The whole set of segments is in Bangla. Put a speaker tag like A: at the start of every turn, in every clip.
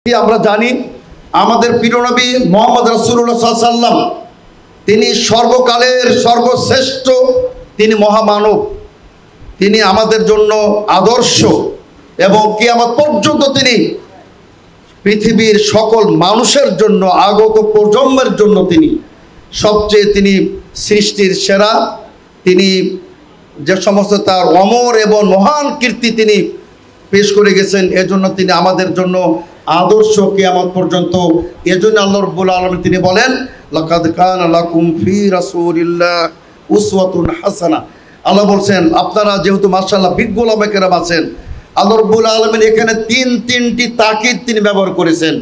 A: আমরা জানি আমাদের প্রিয় নবী মুহাম্মদ রাসূলুল্লাহ সাল্লাল্লাহু আলাইহি ওয়াসাল্লাম তিনি সর্বকালের সর্বশ্রেষ্ঠ, তিনি মহামানব, তিনি আমাদের জন্য আদর্শ এবং কিয়ামত পর্যন্ত তিনি পৃথিবীর সকল মানুষের জন্য, আগত প্রজন্মের জন্য তিনি সবচেয়ে তিনি সৃষ্টির সেরা। তিনি যে সমস্ত তার অমর এবং মহান কীর্তি তিনি পেশ করে গেছেন, এজন্য তিনি আমাদের জন্য আদর্শ কিয়ামত পর্যন্ত। এজন্য আল্লাহ রাব্বুল আলামিন তিনি বলেন, লাকাদ কানা লাকুম ফি রাসূলিল্লাহ উসওয়াতুন হাসানা। আল্লাহ বলছেন আপনারা যেহেতু মাশাআল্লাহ বিজ্ঞ ওলামা কেরাম আছেন, আল্লাহ রাব্বুল আলামিন এখানে তিনটি তাকিদ তিনি ব্যবহার করেছেন।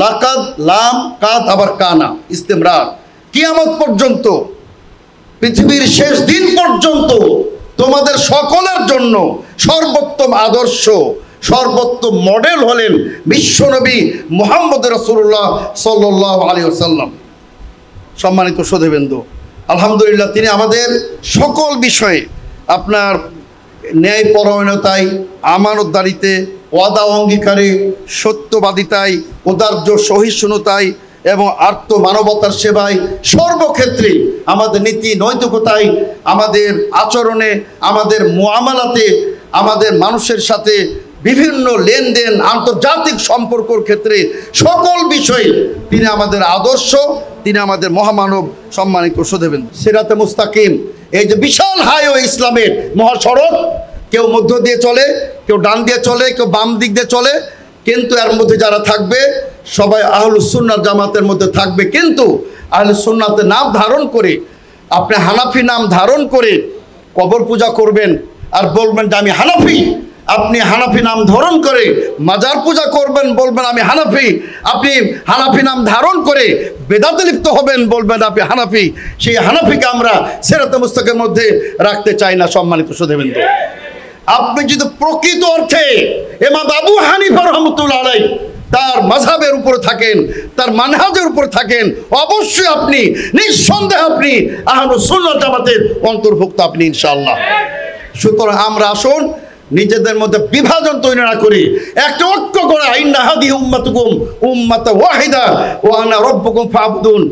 A: লাকাদ, লাম, কাদ, আবার কানা, ইস্তেমরার। কিয়ামত পর্যন্ত, পৃথিবীর শেষ দিন পর্যন্ত তোমাদের সকলের জন্য সর্বোত্তম আদর্শ, সর্বোত্তম মডেল হলেন বিশ্বনবী মুহাম্মদ রাসূলুল্লাহ সাল্লাল্লাহু আলাইহি ওয়াসাল্লাম। সম্মানিত শ্রোতাবৃন্দ, আলহামদুলিল্লাহ তিনি আমাদের সকল বিষয়ে আপনার ন্যায়পরায়ণতায়, আমানতদারিতে, ওয়াদা অঙ্গীকারে, সত্যবাদিতায়, উদার্য সহিষ্ণুতায় এবং আর্ত মানবতার সেবায়, সর্বক্ষেত্রে আমাদের নীতি নৈতিকতায়, আমাদের আচরণে, আমাদের মুআমালাতে, আমাদের মানুষের সাথে বিভিন্ন লেনদেন, আন্তর্জাতিক সম্পর্কর ক্ষেত্রে সকল বিষয়ে তিনি আমাদের আদর্শ, তিনি আমাদের মহামানব। সম্মানিত শ্রোতাবৃন্দ, সিরাতে মুস্তাকিম, এই যে বিশাল হাইওয়ে ইসলামের মহাসড়ক, কেউ মধ্য দিয়ে চলে, কেউ ডান দিয়ে চলে, কেউ বাম দিক দিয়ে চলে, কিন্তু এর মধ্যে যারা থাকবে সবাই আহলুস সুন্নাহ জামাতের মধ্যে থাকবে। কিন্তু আহলুস সুন্নাতের নাম ধারণ করে, আপনি হানাফি নাম ধারণ করে কবর পূজা করবেন আর বলবেন যে আমি হানাফি। আপনি হানাফি নাম ধারণ করে মাজার পূজা করবেন, বলবেন আমি হানাফি। আপনি হানাফি নাম ধারণ করে বেদাতে লিপ্ত হবেন, বলবেন আপনি হানাফি। সেই হানাফিকে আমরা সিরাতে মুস্তাকিমের মধ্যে রাখতে চাই না। সম্মানিত শ্রোতাবৃন্দ, আপনি যদি প্রকৃত অর্থে ইমাম আবু হানিফা রাহমাতুল্লাহ আলাইহি তার মাযহাবের উপরে থাকেন, তার মানহাজের উপরে থাকেন, অবশ্যই আপনি নিঃসন্দেহে আপনি আহলুস সুন্নাহ জামাতের অন্তর্ভুক্ত আপনি ইনশাআল্লাহ। সুতরাং আমরা আসুন নিজেদের মধ্যে বিভাজন তৈরি না করি, একটা ঐক্য করা। ইন্না হাদিহি উম্মাতুকুম উম্মাতান ওয়াহিদা ওয়া আনা রাব্বুকুম ফা'বুদুন।